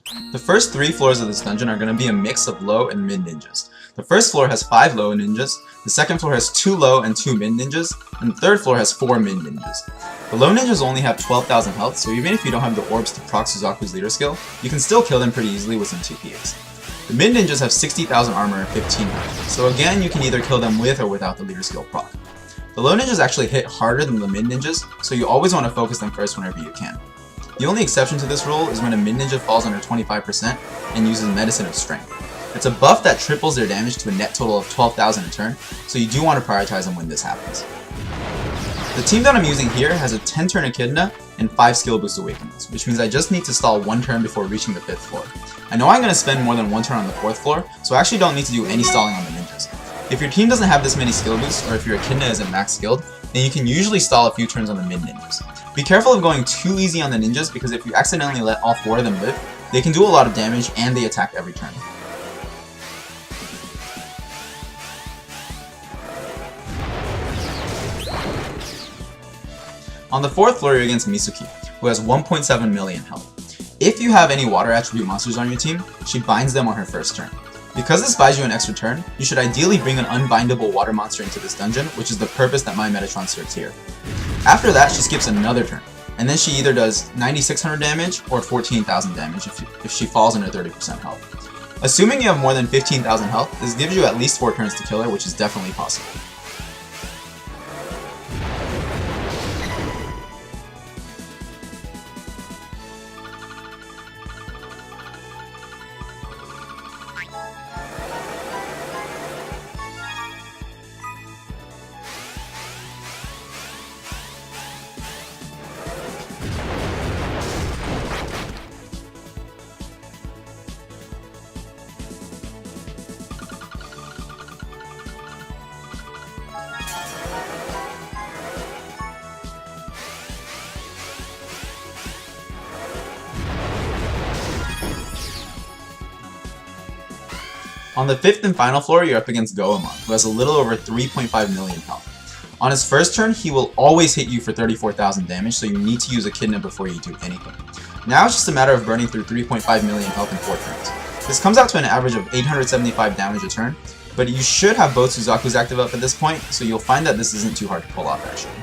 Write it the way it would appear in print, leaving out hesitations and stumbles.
The first 3 floors of this dungeon are going to be a mix of low and mid ninjas. The first floor has 5 low ninjas, the second floor has 2 low and 2 mid ninjas, and the third floor has 4 mid ninjas. The low ninjas only have 12,000 health, so even if you don't have the orbs to proc Suzaku's leader skill, you can still kill them pretty easily with some TPs. The mid ninjas have 60,000 armor and 15 health, so again you can either kill them with or without the leader skill proc. The low ninjas actually hit harder than the mid ninjas, so you always want to focus them first whenever you can. The only exception to this rule is when a mid ninja falls under 25% and uses Medicine of Strength. It's a buff that triples their damage to a net total of 12,000 a turn, so you do want to prioritize them when this happens. The team that I'm using here has a 10 turn Echidna and 5 skill boost awakenings, which means I just need to stall 1 turn before reaching the 5th floor. I know I'm going to spend more than 1 turn on the 4th floor, so I actually don't need to do any stalling on the ninjas. If your team doesn't have this many skill boosts, or if your Echidna isn't max skilled, then you can usually stall a few turns on the mid ninjas. Be careful of going too easy on the ninjas because if you accidentally let all 4 of them live, they can do a lot of damage and they attack every turn. On the 4th floor you're against Mythical, who has 1.7 million health. If you have any water attribute monsters on your team, she binds them on her first turn. Because this buys you an extra turn, you should ideally bring an unbindable water monster into this dungeon, which is the purpose that my Metatron serves here. After that, she skips another turn, and then she either does 9,600 damage or 14,000 damage if she falls under 30% health. Assuming you have more than 15,000 health, this gives you at least 4 turns to kill her, which is definitely possible. On the 5th and final floor, you're up against Goemon, who has a little over 3.5 million health. On his first turn, he will always hit you for 34,000 damage, so you need to use Echidna before you do anything. Now it's just a matter of burning through 3.5 million health in 4 turns. This comes out to an average of 875 damage a turn, but you should have both Suzaku's active up at this point, so you'll find that this isn't too hard to pull off actually.